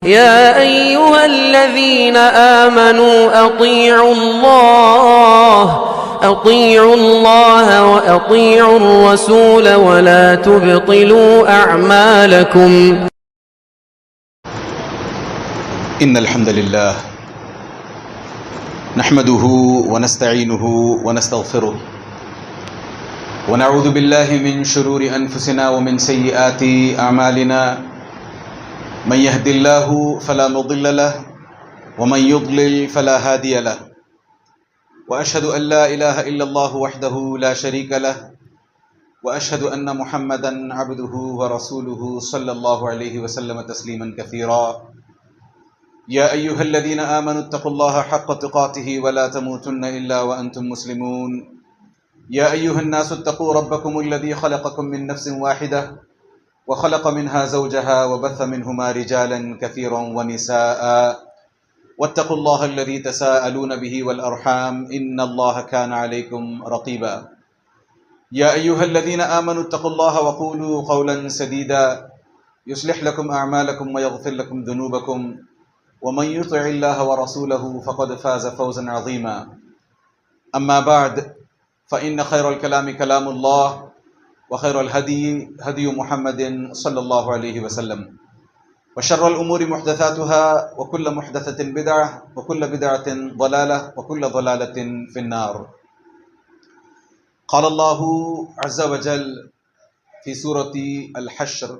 يا أيها الذين آمنوا أطيعوا الله وأطيعوا الرسول ولا تبطلوا أعمالكم. إن الحمد لله نحمده ونستعينه ونستغفره ونعوذ بالله من شرور أنفسنا ومن سيئات أعمالنا من يهد الله فلا مضل له ومن يضلل فلا هادي له وأشهد أن لا إله إلا الله وحده لا شريك له وأشهد أن محمدا عبده ورسوله صلى الله عليه وسلم تسليما كثيرا. يا أيها الذين آمنوا اتقوا الله حق تقاته ولا تموتن إلا وأنتم مسلمون. يا أيها الناس اتقوا ربكم الذي خلقكم من نفس واحدة وخلق منها زوجها وبث منهما رجالا كثيرا ونساء واتقوا الله الذي تساءلون به والأرحام إن الله كان عليكم رقيبا. يا أيها الذين آمنوا اتقوا الله وقولوا قولا سديدا يصلح لكم أعمالكم ويغفر لكم ذنوبكم ومن يطع الله ورسوله فقد فاز فوزا عظيما. أما بعد فإن خير الكلام كلام الله وخير الهدي هدي محمد صلى الله عليه وسلم وشر الأمور محدثاتها وكل محدثة بدعة وكل بدعة ضلالة وكل ضلالة في النار. قال الله عز وجل في سورة الحشر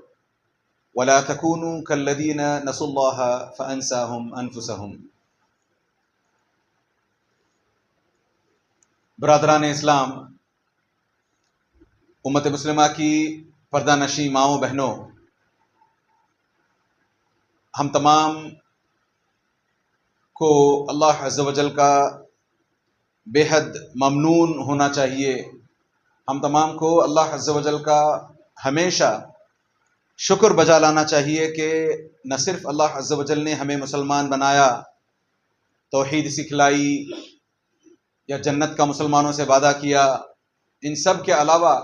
ولا تكونوا كالذين نسوا الله فأنساهم أنفسهم. برادران اسلام، امت مسلمہ کی پردہ نشی ماؤں بہنوں، ہم تمام کو اللہ عز و جل کا بے حد ممنون ہونا چاہیے. ہم تمام کو اللہ عز و جل کا ہمیشہ شکر بجا لانا چاہیے کہ نہ صرف اللہ عز و جل نے ہمیں مسلمان بنایا، توحید سکھلائی یا جنت کا مسلمانوں سے وعدہ کیا، ان سب کے علاوہ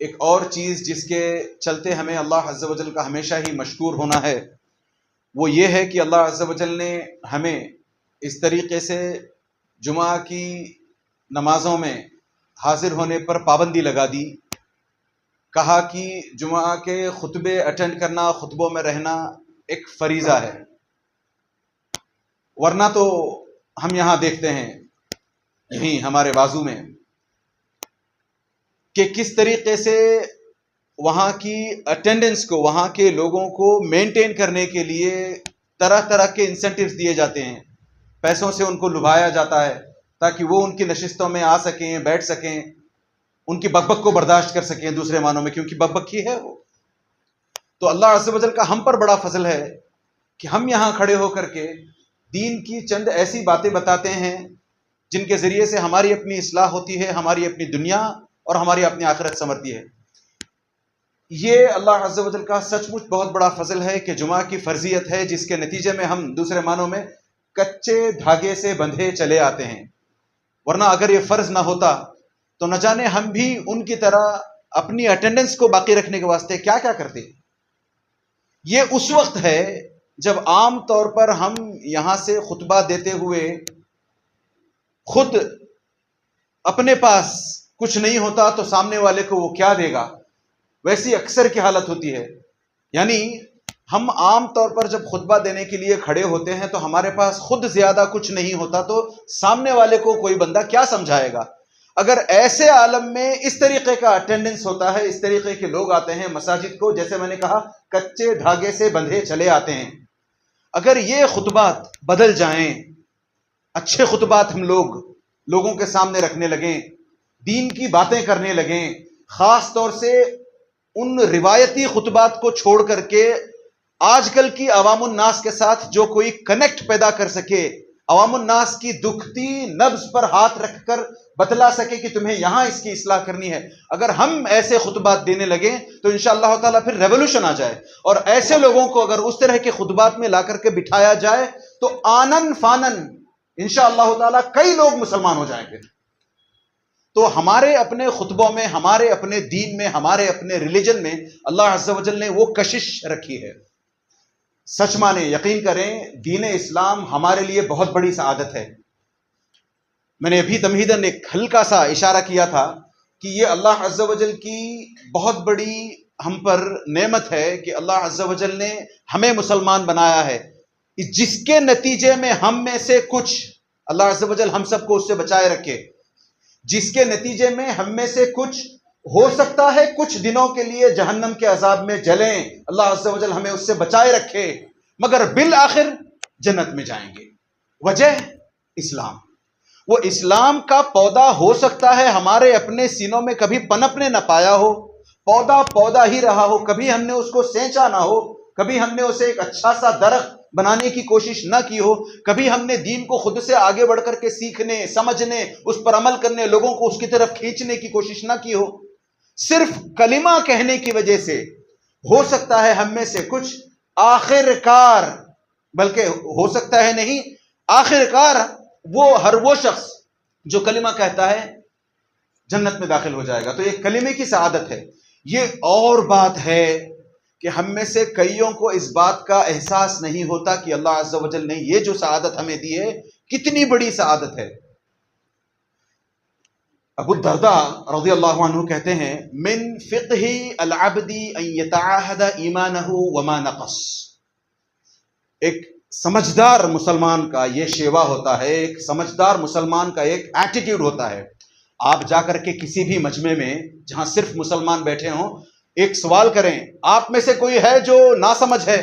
ایک اور چیز جس کے چلتے ہمیں اللہ عز و جل کا ہمیشہ ہی مشکور ہونا ہے، وہ یہ ہے کہ اللہ عز و جل نے ہمیں اس طریقے سے جمعہ کی نمازوں میں حاضر ہونے پر پابندی لگا دی. کہا کہ جمعہ کے خطبے اٹینڈ کرنا، خطبوں میں رہنا ایک فریضہ ہے. ورنہ تو ہم یہاں دیکھتے ہیں یہیں ہمارے بازو میں کہ کس طریقے سے وہاں کی اٹینڈنس کو، وہاں کے لوگوں کو مینٹین کرنے کے لیے طرح طرح کے انسینٹیوز دیے جاتے ہیں. پیسوں سے ان کو لبھایا جاتا ہے تاکہ وہ ان کی نشستوں میں آ سکیں، بیٹھ سکیں، ان کی بک بک کو برداشت کر سکیں، دوسرے معنوں میں، کیونکہ بک بک ہی ہے وہ. تو اللہ عز و جل کا ہم پر بڑا فضل ہے کہ ہم یہاں کھڑے ہو کر کے دین کی چند ایسی باتیں بتاتے ہیں جن کے ذریعے سے ہماری اپنی اصلاح ہوتی ہے، ہماری اپنی دنیا اور ہماری اپنی آخرت سنورتی ہے. یہ اللہ عز و جل کا سچ مچ بہت بڑا فضل ہے کہ جمعہ کی فرضیت ہے، جس کے نتیجے میں ہم دوسرے معنوں میں کچے دھاگے سے بندھے چلے آتے ہیں. ورنہ اگر یہ فرض نہ ہوتا تو نہ جانے ہم بھی ان کی طرح اپنی اٹینڈنس کو باقی رکھنے کے واسطے کیا کیا کرتے. یہ اس وقت ہے جب عام طور پر ہم یہاں سے خطبہ دیتے ہوئے خود اپنے پاس کچھ نہیں ہوتا تو سامنے والے کو وہ کیا دے گا، ویسی اکثر کی حالت ہوتی ہے. یعنی ہم عام طور پر جب خطبہ دینے کے لیے کھڑے ہوتے ہیں تو ہمارے پاس خود زیادہ کچھ نہیں ہوتا تو سامنے والے کو کوئی بندہ کیا سمجھائے گا. اگر ایسے عالم میں اس طریقے کا اٹینڈنس ہوتا ہے، اس طریقے کے لوگ آتے ہیں مساجد کو، جیسے میں نے کہا کچے دھاگے سے بندھے چلے آتے ہیں، اگر یہ خطبات بدل جائیں، اچھے خطبات ہم لوگوں کے سامنے رکھنے لگیں، دین کی باتیں کرنے لگیں، خاص طور سے ان روایتی خطبات کو چھوڑ کر کے آج کل کی عوام الناس کے ساتھ جو کوئی کنیکٹ پیدا کر سکے، عوام الناس کی دکھتی نبض پر ہاتھ رکھ کر بتلا سکے کہ تمہیں یہاں اس کی اصلاح کرنی ہے، اگر ہم ایسے خطبات دینے لگیں تو انشاءاللہ تعالیٰ پھر ریولوشن آ جائے. اور ایسے لوگوں کو اگر اس طرح کے خطبات میں لا کر کے بٹھایا جائے تو آنن فانن انشاءاللہ تعالیٰ کئی لوگ مسلمان ہو جائیں گے. تو ہمارے اپنے خطبوں میں، ہمارے اپنے دین میں، ہمارے اپنے ریلیجن میں اللہ عز و جل نے وہ کشش رکھی ہے. سچ مانیں، یقین کریں، دین اسلام ہمارے لیے بہت بڑی سعادت ہے۔ میں نے ابھی تمہیداً ایک ہلکا سا اشارہ کیا تھا کہ یہ اللہ عز و جل کی بہت بڑی ہم پر نعمت ہے کہ اللہ عز و جل نے ہمیں مسلمان بنایا ہے، جس کے نتیجے میں ہم میں سے کچھ، اللہ عز و جل ہم سب کو اس سے بچائے رکھے، جس کے نتیجے میں ہم میں سے کچھ ہو سکتا ہے کچھ دنوں کے لیے جہنم کے عذاب میں جلیں، اللہ عز و جل ہمیں اس سے بچائے رکھے، مگر بالآخر جنت میں جائیں گے۔ وجہ اسلام، وہ اسلام کا پودا ہو سکتا ہے ہمارے اپنے سینوں میں کبھی پنپنے نہ پایا ہو، پودا ہی رہا ہو، کبھی ہم نے اس کو سینچا نہ ہو، کبھی ہم نے اسے ایک اچھا سا درخت بنانے کی کوشش نہ کی ہو، کبھی ہم نے دین کو خود سے آگے بڑھ کر کے سیکھنے، سمجھنے، اس پر عمل کرنے، لوگوں کو اس کی طرف کھینچنے کی کوشش نہ کی ہو، صرف کلمہ کہنے کی وجہ سے ہو سکتا ہے ہم میں سے کچھ آخر کار، بلکہ ہو سکتا ہے نہیں، آخر کار وہ شخص جو کلمہ کہتا ہے جنت میں داخل ہو جائے گا۔ تو یہ کلمے کی سعادت ہے۔ یہ اور بات ہے کہ ہم میں سے کئیوں کو اس بات کا احساس نہیں ہوتا کہ اللہ عز و جل نے یہ جو سعادت ہمیں دی ہے کتنی بڑی سعادت ہے۔ ابو الدرداء رضی اللہ عنہ کہتے ہیں، من فقہ العبد ان یتعاہد ایمانہ وما نقص، ایک سمجھدار مسلمان کا یہ شیوا ہوتا ہے، ایک سمجھدار مسلمان کا ایک ایٹیٹیوڈ ہوتا ہے۔ آپ جا کر کے کسی بھی مجمع میں جہاں صرف مسلمان بیٹھے ہوں، ایک سوال کریں، آپ میں سے کوئی ہے جو ناسمجھ ہے؟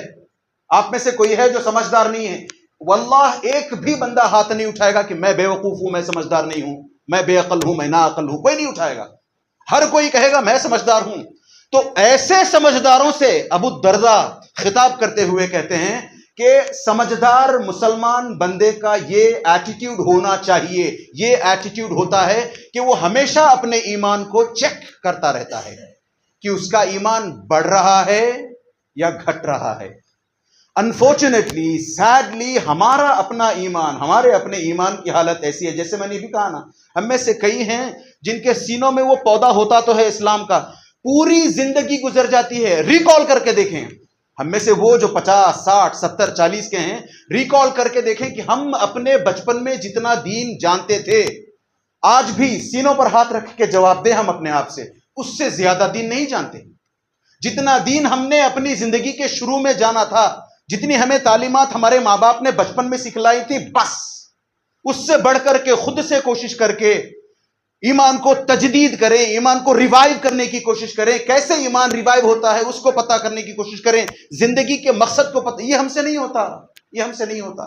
آپ میں سے کوئی ہے جو سمجھدار نہیں ہے؟ واللہ ایک بھی بندہ ہاتھ نہیں اٹھائے گا کہ میں بے وقوف ہوں، میں سمجھدار نہیں ہوں، میں بے عقل ہوں، میں نا عقل ہوں، کوئی نہیں اٹھائے گا۔ ہر کوئی کہے گا میں سمجھدار ہوں۔ تو ایسے سمجھداروں سے ابو الدرداء خطاب کرتے ہوئے کہتے ہیں کہ سمجھدار مسلمان بندے کا یہ ایٹیٹیوڈ ہونا چاہیے، یہ ایٹیٹیوڈ ہوتا ہے کہ وہ ہمیشہ اپنے ایمان کو چیک کرتا رہتا ہے کہ اس کا ایمان بڑھ رہا ہے یا گھٹ رہا ہے۔ انفارچونیٹلی، سیڈلی، ہمارا اپنا ایمان، ہمارے اپنے ایمان کی حالت ایسی ہے، جیسے میں نے بھی کہا نا، ہم میں سے کئی ہیں جن کے سینوں میں وہ پودا ہوتا تو ہے اسلام کا، پوری زندگی گزر جاتی ہے، ریکال کر کے دیکھیں، ہم میں سے وہ جو 50، 60، 70، 40 کے ہیں، ریکال کر کے دیکھیں کہ ہم اپنے بچپن میں جتنا دین جانتے تھے، آج بھی سینوں پر ہاتھ رکھ کے جواب دیں ہم اپنے آپ سے، اس سے زیادہ دین نہیں جانتے۔ جتنا دین ہم نے اپنی زندگی کے شروع میں جانا تھا، جتنی ہمیں تعلیمات ہمارے ماں باپ نے بچپن میں سکھلائی تھی، بس اس سے بڑھ کر کے خود سے کوشش کر کے ایمان کو تجدید کریں، ایمان کو ریوائیو کرنے کی کوشش کریں۔ کیسے ایمان ریوائیو ہوتا ہے اس کو پتہ کرنے کی کوشش کریں، زندگی کے مقصد کو پتہ، یہ ہم سے نہیں ہوتا، یہ ہم سے نہیں ہوتا۔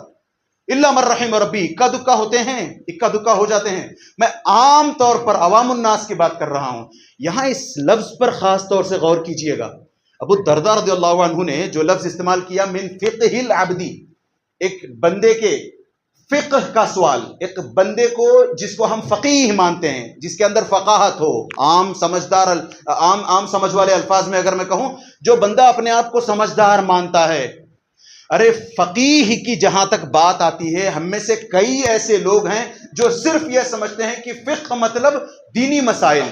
الا من رحم ربی، اکا دکا ہوتے ہیں، اکا دکا ہو جاتے ہیں۔ میں عام طور پر عوام الناس کی بات کر رہا ہوں، یہاں اس لفظ پر خاص طور سے غور کیجئے گا۔ ابو الدرداء رضی اللہ عنہ نے جو لفظ استعمال کیا، من فقہ العبدی، ایک بندے کے فقہ کا سوال، ایک بندے کو جس کو ہم فقیہ مانتے ہیں، جس کے اندر فقاہت ہو، عام سمجھ والے الفاظ میں اگر میں کہوں، جو بندہ اپنے آپ کو سمجھدار مانتا ہے۔ ارے فقیہ کی جہاں تک بات آتی ہے، ہم میں سے کئی ایسے لوگ ہیں جو صرف یہ سمجھتے ہیں کہ فقہ مطلب دینی مسائل،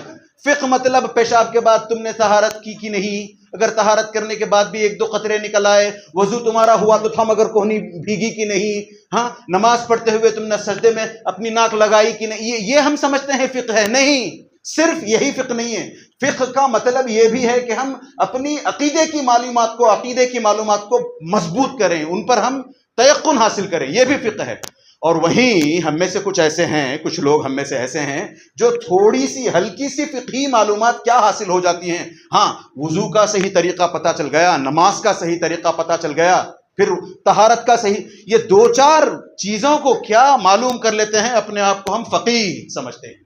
فقہ مطلب پیشاب کے بعد تم نے طہارت کی کہ نہیں، اگر طہارت کرنے کے بعد بھی 1-2 قطرے نکل آئے، وضو تمہارا ہوا تو تھا مگر کوہنی بھیگی کہ نہیں، ہاں نماز پڑھتے ہوئے تم نے سجدے میں اپنی ناک لگائی کہ نہیں، یہ ہم سمجھتے ہیں فقہ ہے۔ نہیں، صرف یہی فقہ نہیں ہے، فقہ کا مطلب یہ بھی ہے کہ ہم اپنی عقیدے کی معلومات کو مضبوط کریں، ان پر ہم تیقن حاصل کریں، یہ بھی فقہ ہے۔ اور وہیں ہم میں سے کچھ ایسے ہیں، کچھ لوگ ہم میں سے ایسے ہیں جو تھوڑی سی ہلکی سی فقہی معلومات کیا حاصل ہو جاتی ہیں، ہاں وضو کا صحیح طریقہ پتہ چل گیا، نماز کا صحیح طریقہ پتہ چل گیا، پھر طہارت کا صحیح، یہ 2-4 چیزوں کو کیا معلوم کر لیتے ہیں، اپنے آپ کو ہم فقیہ سمجھتے ہیں۔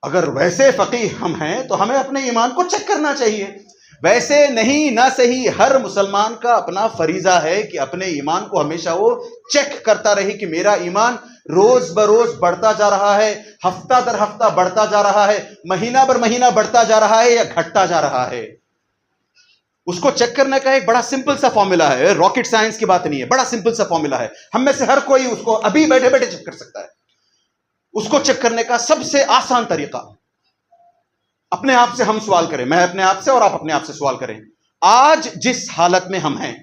اگر ویسے فقیہ ہم ہیں تو ہمیں اپنے ایمان کو چیک کرنا چاہیے۔ ویسے نہیں، نہ صحیح، ہر مسلمان کا اپنا فریضہ ہے کہ اپنے ایمان کو ہمیشہ وہ چیک کرتا رہے کہ میرا ایمان روز بروز بڑھتا جا رہا ہے، ہفتہ در ہفتہ بڑھتا جا رہا ہے، مہینہ بر مہینہ بڑھتا جا رہا ہے یا گھٹتا جا رہا ہے۔ اس کو چیک کرنے کا ایک بڑا سمپل سا فارمولا ہے، راکٹ سائنس کی بات نہیں ہے، بڑا سمپل سا فارمولا ہے، ہم میں سے ہر کوئی اس کو ابھی بیٹھے بیٹھے چیک کر سکتا ہے۔ اس کو چیک کرنے کا سب سے آسان طریقہ، اپنے آپ سے ہم سوال کریں، میں اپنے آپ سے اور آپ اپنے آپ سے سوال کریں، آج جس حالت میں ہم ہیں،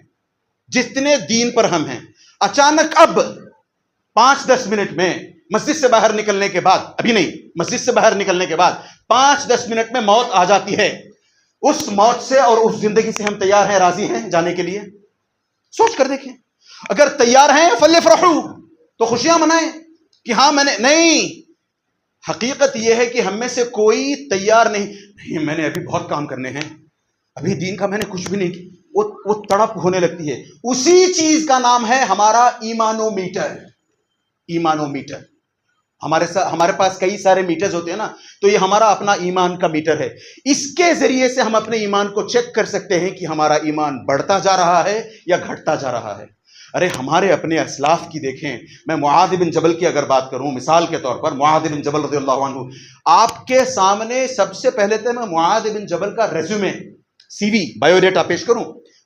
جتنے دین پر ہم ہیں، اچانک اب 5-10 منٹ میں مسجد سے باہر نکلنے کے بعد، ابھی نہیں، مسجد سے باہر نکلنے کے بعد 5-10 منٹ میں موت آ جاتی ہے، اس موت سے اور اس زندگی سے ہم تیار ہیں، راضی ہیں جانے کے لیے؟ سوچ کر دیکھیں. اگر تیار ہیں فَلْيَفْرَحُوا، تو خوشیاں منائیں کہ ہاں نہیں. حقیقت یہ ہے کہ ہم میں سے کوئی تیار نہیں، میں نے ابھی بہت کام کرنے ہیں، ابھی دین کا میں نے کچھ بھی نہیں کیا. وہ تڑپ ہونے لگتی ہے. اسی چیز کا نام ہے ہمارا ایمانومیٹر. ایمانومیٹر ہمارے پاس کئی سارے میٹرز ہوتے ہیں نا، تو یہ ہمارا اپنا ایمان کا میٹر ہے. اس کے ذریعے سے ہم اپنے ایمان کو چیک کر سکتے ہیں کہ ہمارا ایمان بڑھتا جا رہا ہے یا گھٹتا جا رہا ہے. ارے ہمارے اپنے اسلاف کی دیکھیں. میں معاذ بن جبل کی اگر بات کروں مثال کے طور پر، معاذ بن جبل رضی اللہ عنہ، آپ کے سامنے سب سے پہلے تو میں معاذ بن جبل کا ریزیومے، سی وی، بایو ڈیٹا پیش کروں.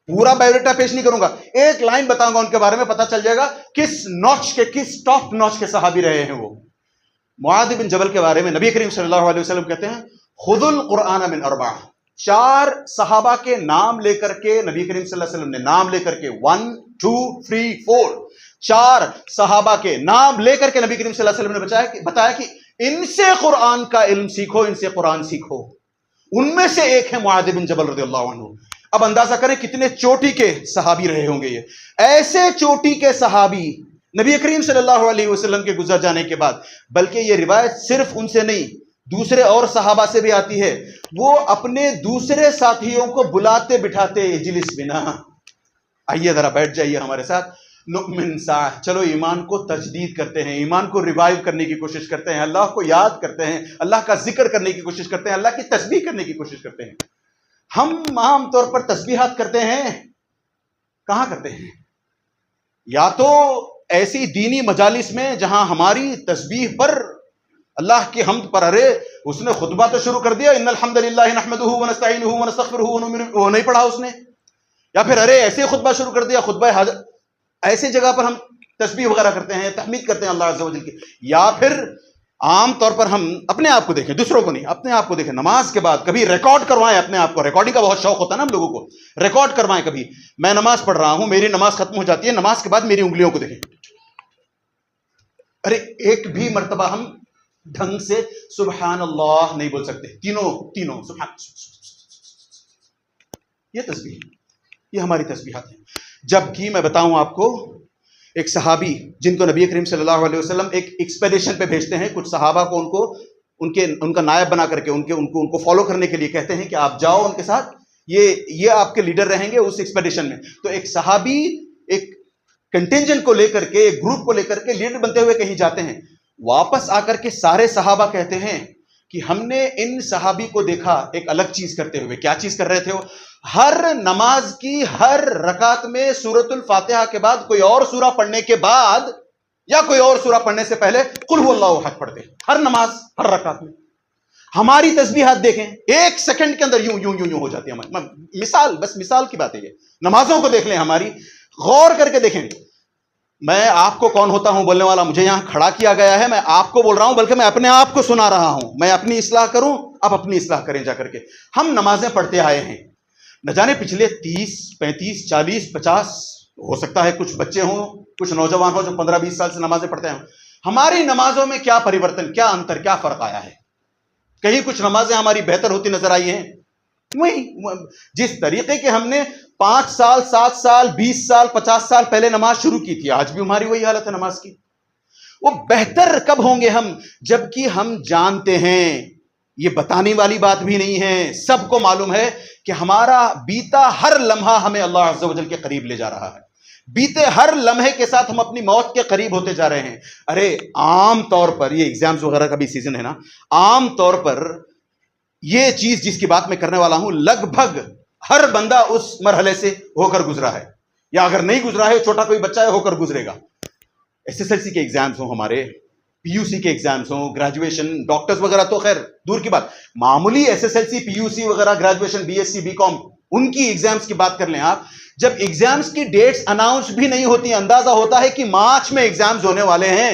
پورا بایو ڈیٹا پیش نہیں کروں گا، ایک لائن بتاؤں گا ان کے بارے میں، پتہ چل جائے گا کس نوچ کے، کس ٹاپ نوچ کے صحابی رہے ہیں وہ. معاذ بن جبل کے بارے میں نبی کریم صلی اللہ علیہ وسلم کہتے ہیں خذوا القرآن من 4. 4 صحابہ کے نام لے کر کے نبی کریم صلی اللہ علیہ وسلم نے نام لے کر کے 1 2 3 4 4 صحابہ کے نام لے کر کے نبی کریم صلی اللہ علیہ وسلم نے بتایا کہ ان سے قرآن کا علم سیکھو، ان سے قرآن سیکھو. ان میں سے ایک ہے معاذ بن جبل رضی اللہ عنہ. اب اندازہ کریں کتنے چوٹی کے صحابی رہے ہوں گے یہ. ایسے چوٹی کے صحابی نبی کریم صلی اللہ علیہ وسلم کے گزر جانے کے بعد، بلکہ یہ روایت صرف ان سے نہیں دوسرے اور صحابہ سے بھی آتی ہے، وہ اپنے دوسرے ساتھیوں کو بلاتے بٹھاتے اجلس بنا، آئیے ذرا بیٹھ جائیے ہمارے ساتھ، نؤمن ساعہ، چلو ایمان کو تجدید کرتے ہیں، ایمان کو ریوائیو کرنے کی کوشش کرتے ہیں، اللہ کو یاد کرتے ہیں، اللہ کا ذکر کرنے کی کوشش کرتے ہیں، اللہ کی تسبیح کرنے کی کوشش کرتے ہیں. ہم عام طور پر تسبیحات کرتے ہیں، کہاں کرتے ہیں؟ یا تو ایسی دینی مجالس میں جہاں ہماری تسبیح پر، اللہ کی حمد پر، ارے اس نے خطبہ تو شروع کر دیا، ان الحمد للہ نحمدہ ونستعینہ ونستغفرہ، وہ نہیں پڑھا اس نے. یا پھر ارے ایسے خطبہ شروع کر دیا، خطبہ حاجت، ایسی جگہ پر ہم تسبیح وغیرہ کرتے ہیں، تحمید کرتے ہیں اللہ عز و جل کی. یا پھر عام طور پر ہم اپنے آپ کو دیکھیں، دوسروں کو نہیں، اپنے آپ کو دیکھیں، نماز کے بعد کبھی ریکارڈ کروائیں اپنے آپ کو. ریکارڈنگ کا بہت شوق ہوتا ہے نا ہم لوگوں کو، ریکارڈ کروائیں. کبھی میں نماز پڑھ رہا ہوں، میری نماز ختم ہو جاتی ہے، نماز کے بعد میری انگلیوں کو دیکھیں. ارے ایک بھی مرتبہ ہم ڈھنگ سے سبحان اللہ نہیں بول سکتے، تینوں سبحان. یہ تسبیح، یہ ہماری تسبیحات ہیں. جبکہ میں بتاؤں آپ کو، ایک صحابی جن کو نبی کریم صلی اللہ علیہ وسلم ایک ایکسپیڈیشن پہ بھیجتے ہیں، کچھ صحابہ کو ان کا نائب بنا کر کے ان کو فالو کرنے کے لیے کہتے ہیں کہ آپ جاؤ ان کے ساتھ، یہ آپ کے لیڈر رہیں گے اس ایکسپیڈیشن میں. تو ایک صحابی ایک کنٹینجنٹ کو لے کر کے، ایک گروپ کو لے کر کے لیڈر بنتے ہوئے کہیں جاتے ہیں. واپس آ کر کے سارے صحابہ کہتے ہیں کہ ہم نے ان صحابی کو دیکھا ایک الگ چیز کرتے ہوئے. کیا چیز کر رہے تھے وہ؟ ہر نماز کی ہر رکعت میں سورۃ الفاتحہ کے بعد کوئی اور سورہ پڑھنے کے بعد یا کوئی اور سورہ پڑھنے سے پہلے قل هو اللہ احد پڑھتے ہیں، ہر نماز ہر رکعت میں. ہماری تسبیحات دیکھیں، ایک سیکنڈ کے اندر یوں ہو جاتی ہے. مثال، بس مثال کی بات ہے یہ. نمازوں کو دیکھ لیں ہماری، غور کر کے دیکھیں. میں آپ کو کون ہوتا ہوں بولنے والا، مجھے یہاں کھڑا کیا گیا ہے، میں آپ کو بول رہا ہوں، بلکہ میں اپنے آپ کو سنا رہا ہوں. میں اپنی اصلاح کروں، آپ اپنی اصلاح کریں جا کر کے. ہم نمازیں پڑھتے آئے ہیں، نہ جانے پچھلے 30 35 40 50 ہو سکتا ہے کچھ بچے ہوں، کچھ نوجوان ہوں جو 15 20 سال سے نمازیں پڑھتے ہیں. ہماری نمازوں میں کیا پریورتن، کیا انتر، کیا فرق آیا ہے؟ کہیں کچھ نمازیں ہماری بہتر ہوتی نظر آئی ہیں؟ وہی جس طریقے کے ہم نے 5 سال 7 سال 20 سال 50 سال پہلے نماز شروع کی تھی، آج بھی ہماری وہی حالت ہے نماز کی. وہ بہتر کب ہوں گے ہم؟ جبکہ ہم جانتے ہیں، یہ بتانے والی بات بھی نہیں ہے، سب کو معلوم ہے کہ ہمارا بیتا ہر لمحہ ہمیں اللہ عز و جل کے قریب لے جا رہا ہے. بیتے ہر لمحے کے ساتھ ہم اپنی موت کے قریب ہوتے جا رہے ہیں. ارے عام طور پر یہ ایگزامز وغیرہ کا بھی سیزن ہے نا، عام طور پر یہ چیز جس کی بات میں کرنے والا ہوں، لگ بھگ ہر بندہ اس مرحلے سے ہو کر گزرا ہے، یا اگر نہیں گزرا ہے، چھوٹا کوئی بچہ ہے، ہو کر گزرے گا. SSLC کے ایگزامز ہوں، ہمارے PUC کے ایگزامز ہوں، گریجویشن، ڈاکٹرز وغیرہ تو خیر دور کی بات، معمولی SSLC PUC وغیرہ، گریجویشن BSc BCom، ان کی ایگزامز کی بات کر لیں آپ. جب ایگزامز کی ڈیٹس اناؤنس بھی نہیں ہوتی، اندازہ ہوتا ہے کہ مارچ میں ایگزامز ہونے والے ہیں.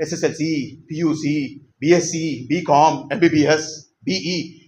SSLC, PUC, BSc, BCom, MBBS, BE,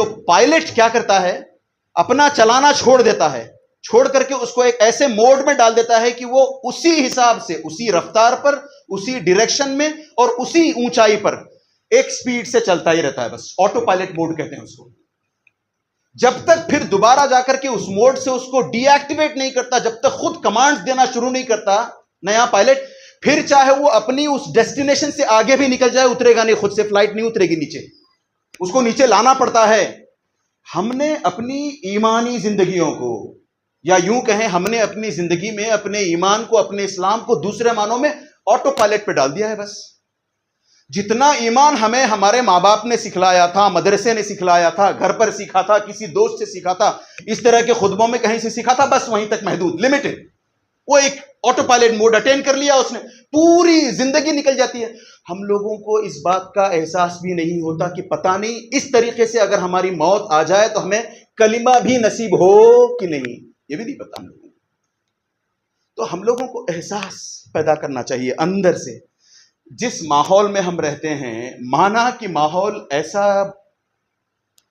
تو پائلٹ کیا کرتا ہے, اپنا چلانا چھوڑ دیتا ہے, چھوڑ کر کے اس کو ایک ایسے موڈ میں ڈال دیتا ہے کہ وہ اسی حساب سے, اسی رفتار پر, اسی ڈائریکشن میں اور اسی اونچائی پر ایک سپیڈ سے چلتا ہی رہتا ہے. بس آٹو پائلٹ موڈ کہتے ہیں اس کو. جب تک پھر دوبارہ جا کر کے اس موڈ سے اس کو ڈی ایکٹیویٹ نہیں کرتا, جب تک خود کمانڈ دینا شروع نہیں کرتا نیا پائلٹ, پھر چاہے وہ اپنی اس ڈیسٹینیشن سے آگے بھی نکل جائے, اترے گا نہیں, خود سے فلائٹ نہیں اترے گی نیچے, اس کو نیچے لانا پڑتا ہے. ہم نے اپنی ایمانی زندگیوں کو, یا یوں کہیں ہم نے اپنی زندگی میں اپنے ایمان کو, اپنے اسلام کو دوسرے معنوں میں آٹو پائلٹ پہ ڈال دیا ہے. بس جتنا ایمان ہمیں ہمارے ماں باپ نے سکھلایا تھا, مدرسے نے سکھلایا تھا, گھر پر سیکھا تھا, کسی دوست سے سیکھا تھا, اس طرح کے خطبوں میں کہیں سے سیکھا تھا, بس وہیں تک محدود, لمیٹڈ. وہ ایک آٹو پائلٹ موڈ اٹین کر لیا اس نے, پوری زندگی نکل جاتی ہے. ہم لوگوں کو اس بات کا احساس بھی نہیں ہوتا کہ پتہ نہیں اس طریقے سے اگر ہماری موت آ جائے تو ہمیں کلمہ بھی نصیب ہو کہ نہیں, یہ بھی نہیں پتا ہم لوگوں کو. تو ہم لوگوں کو احساس پیدا کرنا چاہیے اندر سے. جس ماحول میں ہم رہتے ہیں, مانا کہ ماحول ایسا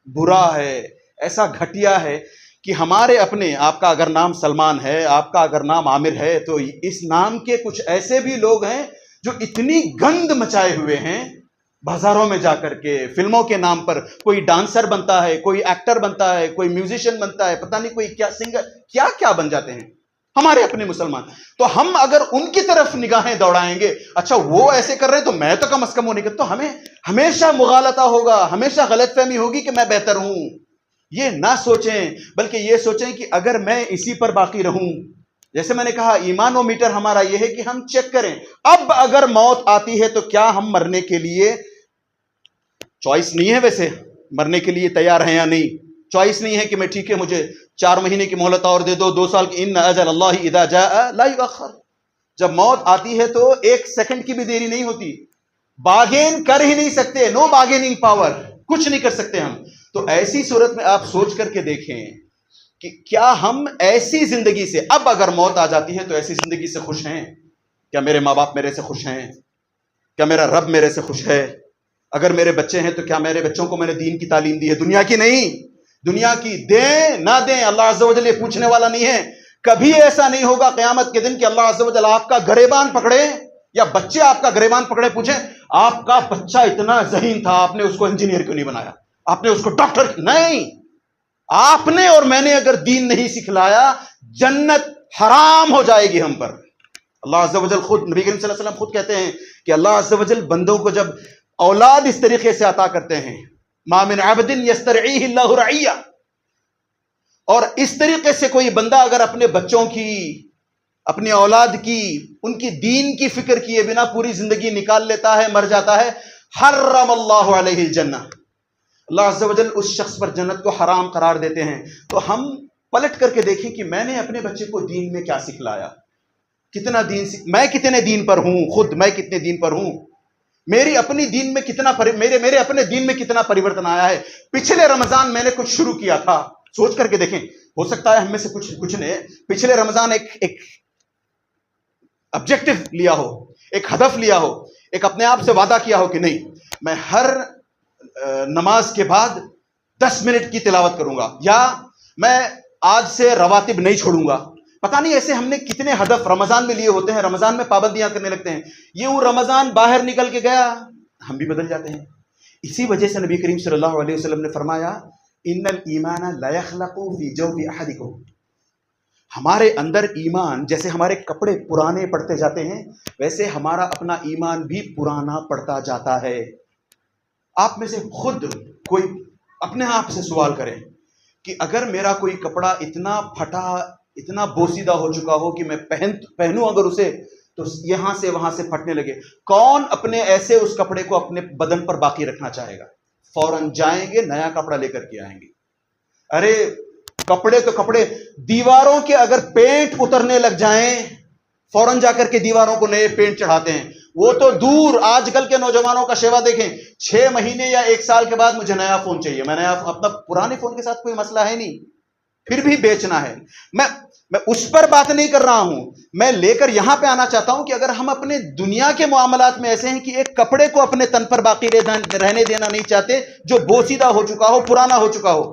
برا ہے, ایسا گھٹیا ہے کہ ہمارے اپنے, آپ کا اگر نام سلمان ہے, آپ کا اگر نام عامر ہے, تو اس نام کے کچھ ایسے بھی لوگ ہیں جو اتنی گند مچائے ہوئے ہیں بازاروں میں جا کر کے, فلموں کے نام پر کوئی ڈانسر بنتا ہے, کوئی ایکٹر بنتا ہے, کوئی میوزیشین بنتا ہے, پتہ نہیں کوئی کیا سنگر, کیا کیا بن جاتے ہیں ہمارے اپنے مسلمان. تو ہم اگر ان کی طرف نگاہیں دوڑائیں گے, اچھا وہ ایسے کر رہے ہیں تو میں تو کم از کم وہ نہیں کرتا, تو ہمیں ہمیشہ مغالطہ ہوگا, ہمیشہ غلط فہمی ہوگی کہ میں بہتر ہوں. یہ نہ سوچیں, بلکہ یہ سوچیں کہ اگر میں اسی پر باقی رہوں, جیسے میں نے کہا ایمانو میٹر ہمارا یہ ہے کہ ہم چیک کریں اب اگر موت آتی ہے تو کیا ہم مرنے کے لیے, چوائس نہیں ہے ویسے, مرنے کے لیے تیار ہیں یا نہیں, چوائس نہیں ہے کہ میں ٹھیک ہے مجھے 4 مہینے کی مہلت اور دے دو, 2 سال کی, ان اجل اللہ اذا جاء لا یؤخر. جب موت آتی ہے تو 1 سیکنڈ کی بھی دیری نہیں ہوتی, باگین کر ہی نہیں سکتے, نو باگیننگ پاور, کچھ نہیں کر سکتے ہم. تو ایسی صورت میں آپ سوچ کر کے دیکھیں کہ کیا ہم ایسی زندگی سے, اب اگر موت آ جاتی ہے تو ایسی زندگی سے خوش ہیں؟ کیا میرے ماں باپ میرے سے خوش ہیں؟ کیا میرا رب میرے سے خوش ہے؟ اگر میرے بچے ہیں تو کیا میرے بچوں کو میں نے دین کی تعلیم دی ہے, دنیا کی نہیں, دنیا کی دیں نہ دیں اللہ عز و جل یہ پوچھنے والا نہیں ہے. کبھی ایسا نہیں ہوگا قیامت کے دن کہ اللہ عز و جل آپ کا گریبان پکڑے یا بچے آپ کا گریبان پکڑے پوچھیں آپ کا بچہ اتنا ذہین تھا, آپ نے اس کو انجینئر کیوں نہیں بنایا, آپ نے اس کو ڈاکٹر نہیں. آپ نے اور میں نے اگر دین نہیں سکھلایا, جنت حرام ہو جائے گی ہم پر. اللہ عز و جل خود, نبی کریم صلی اللہ علیہ وسلم خود کہتے ہیں کہ اللہ عز و جل بندوں کو جب اولاد اس طریقے سے عطا کرتے ہیں, ما من عبد یسترعیہ اللہ رعیہ, اور اس طریقے سے کوئی بندہ اگر اپنے بچوں کی, اپنی اولاد کی, ان کی دین کی فکر کیے بنا پوری زندگی نکال لیتا ہے, مر جاتا ہے, حرم اللہ علیہ الجنہ, اللہ عز و جل اس شخص پر جنت کو حرام قرار دیتے ہیں. تو ہم پلٹ کر کے دیکھیں کہ میں نے اپنے بچے کو دین میں کیا سکھلایا, کتنا دین میں کتنے دین پر ہوں, خود میں کتنے دین پر ہوں, میری اپنی دین میں کتنا میرے اپنے دین میں کتنا پریورتن آیا ہے. پچھلے رمضان میں نے کچھ شروع کیا تھا, سوچ کر کے دیکھیں, ہو سکتا ہے ہم میں سے کچھ نے پچھلے رمضان ایک آبجیکٹو لیا ہو, ایک ہدف لیا ہو, ایک اپنے آپ سے وعدہ کیا ہو کہ نہیں میں ہر نماز کے بعد 10 منٹ کی تلاوت کروں گا, یا میں آج سے رواتب نہیں چھوڑوں گا. پتہ نہیں ایسے ہم نے کتنے ہدف رمضان میں لیے ہوتے ہیں, رمضان میں پابندیاں کرنے لگتے ہیں, یہ رمضان باہر نکل کے گیا ہم بھی بدل جاتے ہیں. اسی وجہ سے نبی کریم صلی اللہ علیہ وسلم نے فرمایا ان الایمان لا یخلق فی جوف احدکم, ہمارے اندر ایمان جیسے ہمارے کپڑے پرانے پڑتے جاتے ہیں ویسے ہمارا اپنا ایمان بھی پرانا پڑتا جاتا ہے. آپ میں سے خود کوئی اپنے آپ سے سوال کریں کہ اگر میرا کوئی کپڑا اتنا پھٹا, اتنا بوسیدہ ہو چکا ہو کہ میں پہنوں اگر اسے تو یہاں سے وہاں سے پھٹنے لگے, کون اپنے ایسے اس کپڑے کو اپنے بدن پر باقی رکھنا چاہے گا؟ فوراً جائیں گے نیا کپڑا لے کر کے آئیں گے. ارے کپڑے تو کپڑے, دیواروں کے اگر پینٹ اترنے لگ جائیں فوراً جا کر کے دیواروں کو نئے پینٹ چڑھاتے ہیں. وہ تو دور, آج کل کے نوجوانوں کا شیوا دیکھیں, 6 مہینے یا 1 سال کے بعد مجھے نیا فون چاہیے. میں نے اپنا پرانے فون کے ساتھ کوئی مسئلہ ہے نہیں, پھر بھی بیچنا ہے. میں اس پر بات نہیں کر رہا ہوں. میں لے کر یہاں پہ آنا چاہتا ہوں کہ اگر ہم اپنے دنیا کے معاملات میں ایسے ہیں کہ ایک کپڑے کو اپنے تن پر باقی رہنے دینا نہیں چاہتے جو بوسیدہ ہو چکا ہو، پرانا ہو چکا ہو،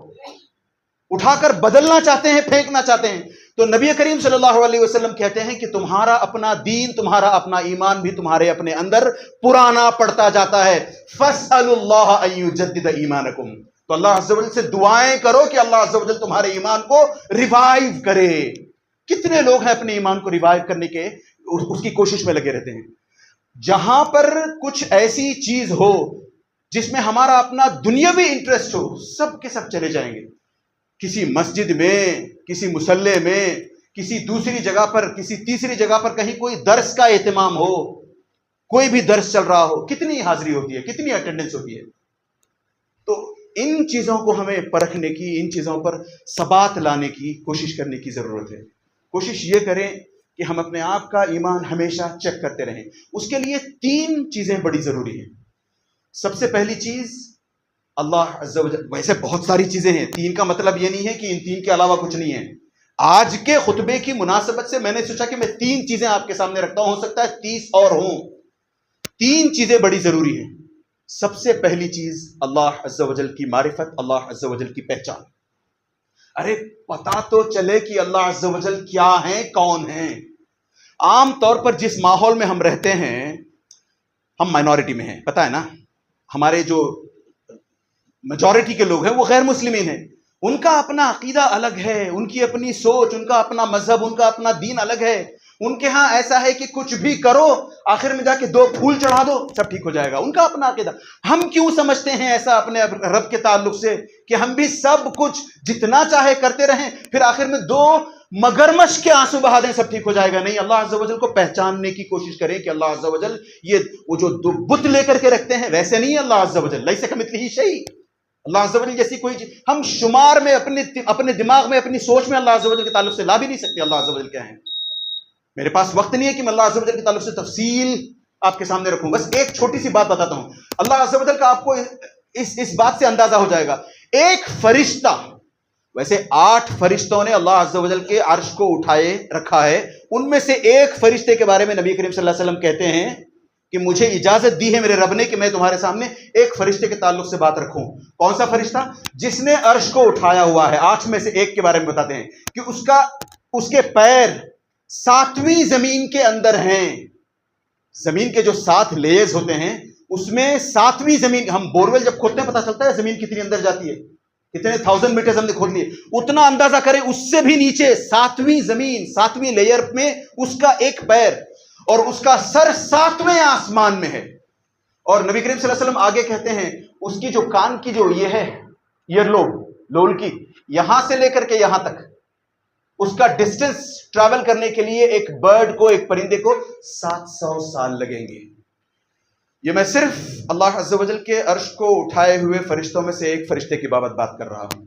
اٹھا کر بدلنا چاہتے ہیں، پھینکنا چاہتے ہیں، تو نبی کریم صلی اللہ علیہ وسلم کہتے ہیں کہ تمہارا اپنا دین، تمہارا اپنا ایمان بھی تمہارے اپنے اندر پرانا پڑتا جاتا ہے. فَاسْأَلُوا اللَّهَ أَن يُجَدِّدَ إِيمَانَكُمْ. تو اللہ عز و جل سے دعائیں کرو کہ اللہ عز و جل تمہارے ایمان کو ریوائیو کرے. کتنے لوگ ہیں اپنے ایمان کو ریوائیو کرنے کے اس کی کوشش میں لگے رہتے ہیں. جہاں پر کچھ ایسی چیز ہو جس میں ہمارا اپنا دنیاوی انٹرسٹ ہو، سب کے سب چلے جائیں گے. کسی مسجد میں، کسی مصلی میں، کسی دوسری جگہ پر، کسی تیسری جگہ پر کہیں کوئی درس کا اہتمام ہو، کوئی بھی درس چل رہا ہو، کتنی حاضری ہوتی ہے، کتنی اٹینڈنس ہوتی ہے. تو ان چیزوں کو ہمیں پرکھنے کی، ان چیزوں پر ثبات لانے کی کوشش کرنے کی ضرورت ہے. کوشش یہ کریں کہ ہم اپنے آپ کا ایمان ہمیشہ چیک کرتے رہیں. اس کے لیے 3 چیزیں بڑی ضروری ہیں. سب سے پہلی چیز اللہ عز و جل، ویسے بہت ساری چیزیں ہیں، 3 کا مطلب یہ نہیں ہے کہ ان 3 کے علاوہ کچھ نہیں ہے. آج کے خطبے کی مناسبت سے میں نے سوچا کہ میں 3 چیزیں آپ کے سامنے رکھتا ہوں، ہو سکتا ہے 30 اور ہوں. 3 چیزیں بڑی ضروری ہیں. سب سے پہلی چیز اللہ عز و جل کی معرفت، اللہ عز و جل کی پہچان. ارے پتا تو چلے کہ اللہ عز و جل کیا ہیں، کون ہیں. عام طور پر جس ماحول میں ہم رہتے ہیں، ہم مائنورٹی میں ہیں، پتہ ہے نا. ہمارے جو میجورٹی کے لوگ ہیں وہ غیر مسلمین ہیں. ان کا اپنا عقیدہ الگ ہے، ان کی اپنی سوچ، ان کا اپنا مذہب، ان کا اپنا دین الگ ہے. ان کے ہاں ایسا ہے کہ کچھ بھی کرو، آخر میں جا کے 2 پھول چڑھا دو، سب ٹھیک ہو جائے گا. ان کا اپنا عقیدہ. ہم کیوں سمجھتے ہیں ایسا اپنے رب کے تعلق سے کہ ہم بھی سب کچھ جتنا چاہے کرتے رہیں، پھر آخر میں 2 مگرمچھ کے آنسو بہا دیں، سب ٹھیک ہو جائے گا. نہیں، اللہ عز و جل کو پہچاننے کی کوشش کریں کہ اللہ عز و جل یہ وہ جو بت لے کر کے رکھتے ہیں ویسے نہیں ہے. اللہ عز و جل لیس کمثلہ شیء. اللہ عز و جل جیسی کوئی چیز ہم شمار میں اپنے دماغ میں، اپنی سوچ میں اللہ عز و جل کے تعلق سے لا بھی نہیں سکتے. اللہ عز و جل کیا ہیں. میرے پاس وقت نہیں ہے کہ میں اللہ عز و جل کے تعلق سے تفصیل آپ کے سامنے رکھوں. بس ایک چھوٹی سی بات بتاتا ہوں. اللہ عز و جل کا آپ کو اس بات سے اندازہ ہو جائے گا. ایک فرشتہ، ویسے 8 فرشتوں نے اللہ عز و جل کے عرش کو اٹھائے رکھا ہے. ان میں سے ایک فرشتے کے بارے میں نبی کریم صلی اللہ علیہ وسلم کہتے ہیں کہ مجھے اجازت دی ہے میرے رب نے کہ میں تمہارے سامنے ایک فرشتے کے تعلق سے بات رکھوں. کون سا فرشتہ؟ جس نے عرش کو اٹھایا ہوا ہے. 8 میں سے ایک کے بارے میں بتاتے ہیں کہ اس کے پیر 7ویں زمین کے اندر ہیں. زمین کے جو 7 لیئرز ہوتے ہیں اس میں 7ویں زمین، ہم بورویل جب کھودتے ہیں پتہ چلتا ہے زمین کتنی اندر جاتی ہے، کتنے 1000 میٹر ہم نے کھود لیے. اتنا اندازہ کریں اس سے بھی نیچے 7ویں زمین، 7ویں لیئر میں اس کا ایک پیر، اور اس کا سر 7ویں آسمان میں ہے. اور نبی کریم صلی اللہ علیہ وسلم آگے کہتے ہیں اس کی جو کان کی جو یہ ہے ایئر لوب کی، یہاں سے لے کر کے یہاں تک اس کا ڈسٹنس ٹریول کرنے کے لیے ایک برڈ کو، ایک پرندے کو 700 سال لگیں گے. یہ میں صرف اللہ عز و جل کے عرش کو اٹھائے ہوئے فرشتوں میں سے ایک فرشتے کی بابت بات کر رہا ہوں.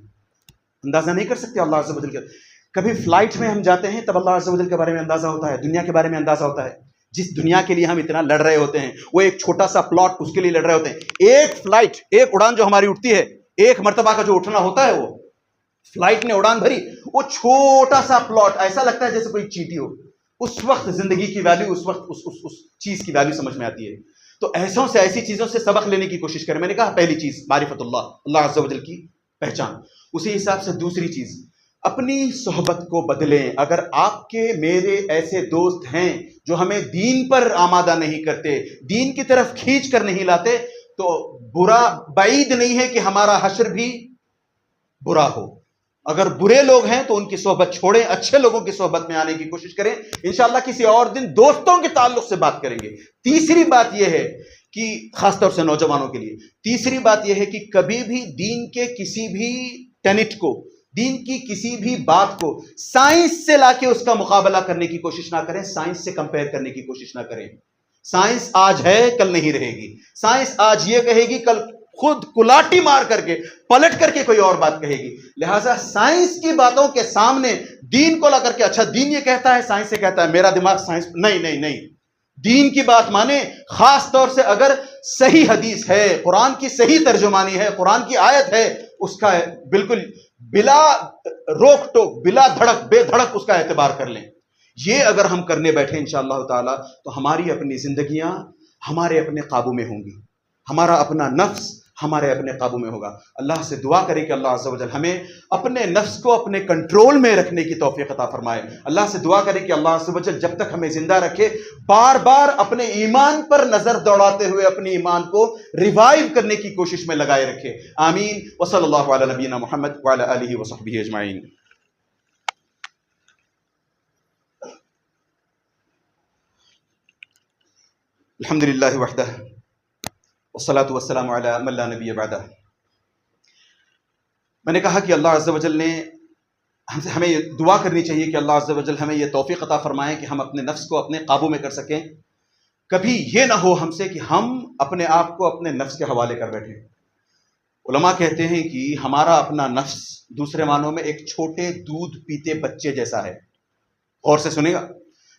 اندازہ نہیں کر سکتے اللہ عز و جل کا. کبھی فلائٹ میں ہم جاتے ہیں تب اللہ عز و جل کے بارے میں اندازہ ہوتا ہے، دنیا کے بارے میں اندازہ ہوتا ہے. جس دنیا کے لیے ہم اتنا لڑ رہے ہوتے ہیں، وہ ایک چھوٹا سا پلاٹ اس کے لیے لڑ رہے ہوتے ہیں. ایک فلائٹ، ایک اڑان جو ہماری اٹھتی ہے، ایک مرتبہ کا جو اٹھنا ہوتا ہے، وہ فلائٹ نے اڑان بھری، وہ چھوٹا سا پلاٹ ایسا لگتا ہے جیسے کوئی چیٹی ہو. اس وقت زندگی کی ویلیو، اس وقت اس چیز کی ویلیو سمجھ میں آتی ہے. تو ایسی چیزوں سے سبق لینے کی کوشش کریں. میں نے کہا پہلی چیز معرفت اللہ عز و جل کی پہچان. اسی حساب سے دوسری چیز، اپنی صحبت کو بدلیں. اگر آپ کے میرے ایسے دوست ہیں جو ہمیں دین پر آمادہ نہیں کرتے، دین کی طرف کھینچ کر نہیں لاتے، تو برا بعید نہیں ہے کہ ہمارا حشر بھی برا ہو. اگر برے لوگ ہیں تو ان کی صحبت چھوڑیں، اچھے لوگوں کی صحبت میں آنے کی کوشش کریں. انشاءاللہ کسی اور دن دوستوں کے تعلق سے بات کریں گے. تیسری بات یہ ہے کہ خاص طور سے نوجوانوں کے لیے، تیسری بات یہ ہے کہ کبھی بھی دین کے کسی بھی ٹینٹ کو، دین کی کسی بھی بات کو سائنس سے لا کے اس کا مقابلہ کرنے کی کوشش نہ کریں، سائنس سے کمپیئر کرنے کی کوشش نہ کریں. سائنس آج ہے کل نہیں رہے گی. سائنس آج یہ کہے گی، کل خود کلاٹی مار کر کے پلٹ کر کے کوئی اور بات کہے گی. لہٰذا سائنس کی باتوں کے سامنے دین کو لا کر کے، اچھا دین یہ کہتا ہے، سائنس سے کہتا ہے، میرا دماغ سائنس، نہیں، دین کی بات مانے. خاص طور سے اگر صحیح حدیث ہے، قرآن کی صحیح ترجمانی ہے، قرآن کی آیت ہے، اس کا بالکل بلا روک ٹوک، بلا دھڑک، بے دھڑک اس کا اعتبار کر لیں. یہ اگر ہم کرنے بیٹھے انشاءاللہ تعالی تو ہماری اپنی زندگیاں ہمارے اپنے قابو میں ہوں گی، ہمارا اپنا نفس ہمارے اپنے قابو میں ہوگا. اللہ سے دعا کریں کہ اللہ عز و جل ہمیں اپنے نفس کو اپنے کنٹرول میں رکھنے کی توفیق عطا فرمائے. اللہ سے دعا کریں کہ اللہ عز و جل جب تک ہمیں زندہ رکھے بار بار اپنے ایمان پر نظر دوڑاتے ہوئے اپنے ایمان کو ریوائیو کرنے کی کوشش میں لگائے رکھے. آمین. وصلی اللہ علی نبینا محمد وعلی آلہ وصحبہ اجمعین. الحمد للہ وحدہ والصلاة والسلام علی من لا نبی بعدہ. میں نے کہا کہ اللہ عز و جل نے ہمیں یہ دعا کرنی چاہیے کہ اللہ عز و جل ہمیں یہ توفیق عطا فرمائے کہ ہم اپنے نفس کو اپنے قابو میں کر سکیں. کبھی یہ نہ ہو ہم سے کہ ہم اپنے آپ کو اپنے نفس کے حوالے کر بیٹھیں. علماء کہتے ہیں کہ ہمارا اپنا نفس دوسرے معنوں میں ایک چھوٹے دودھ پیتے بچے جیسا ہے. غور سے سنیں گا،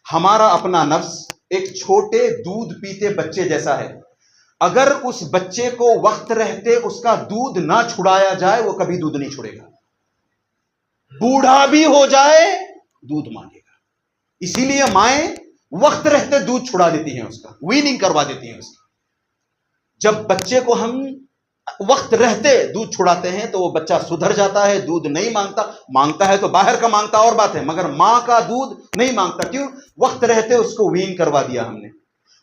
ہمارا اپنا نفس ایک چھوٹے دودھ پیتے بچے جیسا ہے. اگر اس بچے کو وقت رہتے اس کا دودھ نہ چھڑایا جائے وہ کبھی دودھ نہیں چھڑے گا. بوڑھا بھی ہو جائے دودھ مانگے گا. اسی لیے مائیں وقت رہتے دودھ چھڑا دیتی ہیں، اس کا ویننگ کروا دیتی ہیں اس کی. جب بچے کو ہم وقت رہتے دودھ چھڑاتے ہیں تو وہ بچہ سدھر جاتا ہے، دودھ نہیں مانگتا ہے تو باہر کا مانگتا اور بات ہے، مگر ماں کا دودھ نہیں مانگتا. کیوں؟ وقت رہتے اس کو وین کروا دیا ہم نے.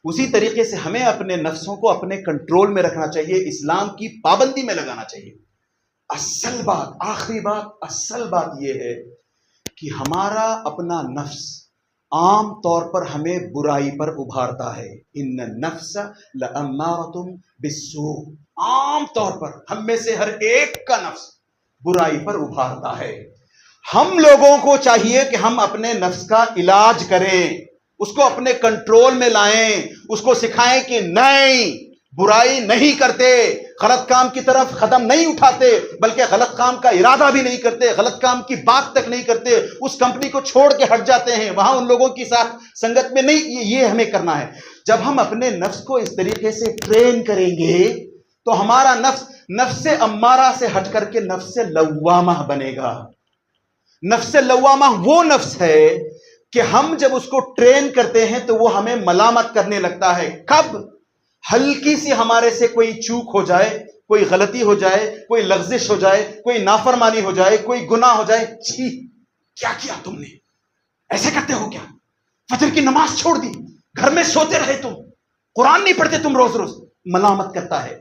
اسی طریقے سے ہمیں اپنے نفسوں کو اپنے کنٹرول میں رکھنا چاہیے، اسلام کی پابندی میں لگانا چاہیے. اصل بات، آخری بات، اصل بات یہ ہے کہ ہمارا اپنا نفس عام طور پر ہمیں برائی پر ابھارتا ہے. ان النفس لامارۃ بالسوء. عام طور پر ہم میں سے ہر ایک کا نفس برائی پر ابھارتا ہے. ہم لوگوں کو چاہیے کہ ہم اپنے نفس کا علاج کریں، اس کو اپنے کنٹرول میں لائیں، اس کو سکھائیں کہ نہیں، برائی نہیں کرتے، غلط کام کی طرف قدم نہیں اٹھاتے، بلکہ غلط کام کا ارادہ بھی نہیں کرتے، غلط کام کی بات تک نہیں کرتے، اس کمپنی کو چھوڑ کے ہٹ جاتے ہیں، وہاں ان لوگوں کی ساتھ سنگت میں نہیں. یہ ہمیں کرنا ہے. جب ہم اپنے نفس کو اس طریقے سے ٹرین کریں گے تو ہمارا نفس امارہ سے ہٹ کر کے نفس لوامہ بنے گا. نفس لوامہ وہ نفس ہے کہ ہم جب اس کو ٹرین کرتے ہیں تو وہ ہمیں ملامت کرنے لگتا ہے. کب؟ ہلکی سی ہمارے سے کوئی چوک ہو جائے، کوئی غلطی ہو جائے، کوئی لغزش ہو جائے، کوئی نافرمانی ہو جائے، کوئی گناہ ہو جائے، چھی کیا کیا تم نے، ایسے کرتے ہو کیا، فجر کی نماز چھوڑ دی، گھر میں سوتے رہے تم، قرآن نہیں پڑھتے تم روز روز. ملامت کرتا ہے.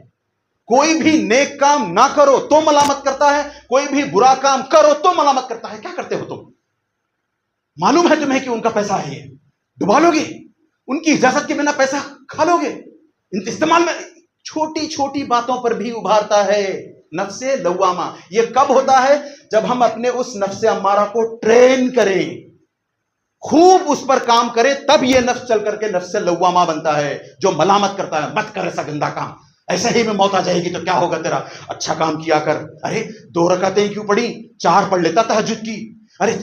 کوئی بھی نیک کام نہ کرو تو ملامت کرتا ہے، کوئی بھی برا کام کرو تو ملامت کرتا ہے. کیا کرتے ہو تم؟ معلوم ہے تمہیں کہ ان کا پیسہ ہے، یہ ڈبا لو گے، ان کی اجازت کے بنا پیسہ کھا لو گے، استعمال میں. چھوٹی چھوٹی باتوں پر بھی ابھارتا ہے نفس لوامہ. یہ کب ہوتا ہے؟ جب ہم اپنے اس نفس امارہ کو ٹرین کریں، خوب اس پر کام کریں، تب یہ نفس چل کر کے نفس لوامہ بنتا ہے جو ملامت کرتا ہے. مت کر ایسا گندا کام، ایسے ہی میں موت آ جائے گی تو کیا ہوگا تیرا، اچھا کام کیا کر. ارے 2 رکعتیں کیوں پڑھی، 4 پڑھ لیتا تہجد کی. ارے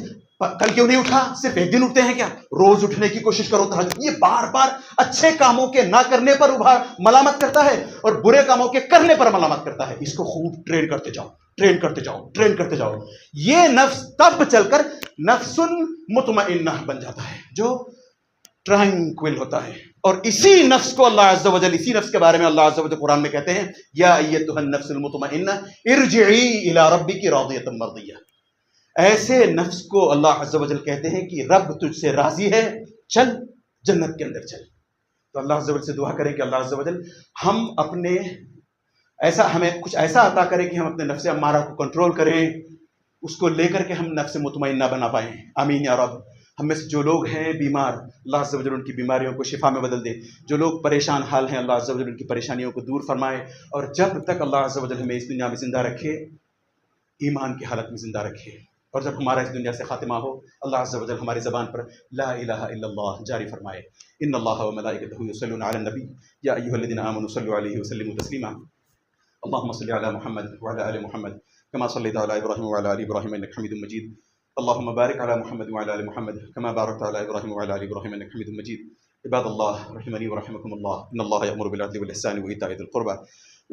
کل کیوں نہیں اٹھا، صرف ایک دن اٹھتے ہیں کیا، روز اٹھنے کی کوشش کرو تہجد. یہ بار بار اچھے کاموں کے نہ کرنے پر ملامت کرتا ہے اور برے کاموں کے کرنے پر ملامت کرتا ہے. اس کو خوب ٹرین کرتے جاؤ، ٹرین کرتے جاؤ، ٹرین کرتے جاؤ. یہ نفس تب چل کر نفس مطمئنہ بن جاتا ہے جو ٹرانکوئل ہوتا ہے. اور اسی نفس کو اللہ عز و جل، اسی نفس کے بارے میں اللہ عز و جل قرآن میں کہتے ہیں یا ایتھا النفس المطمئنہ ارجعی الی ربک راضیۃ مرضیہ. ایسے نفس کو اللہ عز و جل کہتے ہیں کہ رب تجھ سے راضی ہے، چل جنت کے اندر چل. تو اللہ عز و جل سے دعا کریں کہ اللہ عز و جل ہم اپنے ہمیں کچھ ایسا عطا کرے کہ ہم اپنے نفس امارہ کو کنٹرول کریں، اس کو لے کر کے ہم نفس مطمئنہ بنا پائیں. آمین یا رب. ہم میں سے جو لوگ ہیں بیمار، اللہ عز و جل ان کی بیماریوں کو شفا میں بدل دے. جو لوگ پریشان حال ہیں، اللہ عز و جل ان کی پریشانیوں کو دور فرمائے. اور جب تک اللہ عز و جل ہمیں اس دنیا میں زندہ رکھے، ایمان کی حالت میں زندہ رکھے. اور جب ہمارا اس دنیا سے خاتمہ ہو، اللہ عز و جل ہماری زبان پر لا الہ الا اللہ جاری فرمائے. ان اللہ و ملائکتہ یصلون علی النبی یا ایھا الذین آمنوا صلوا علیہ وسلموا تسلیما. اللهم صل على محمد وعلى آل محمد كما صليت على إبراهيم وعلى آل إبراهيم إنك حميد مجيد. اللهم بارك على محمد وعلى آل محمد كما باركت على إبراهيم وعلى آل إبراهيم إنك حميد مجيد. عباد الله رحمني ورحمكم الله، إن الله يأمر بالعدل والإحسان وإيتاء ذي القربى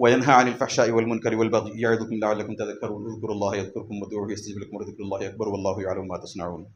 وينهى عن الفحشاء والمنكر والبغي يعظكم لعلكم تذكرون اذكروا الله يذكركم وادعوه يستجب لكم ولذكر الله أكبر والله يعلم ما تصنعون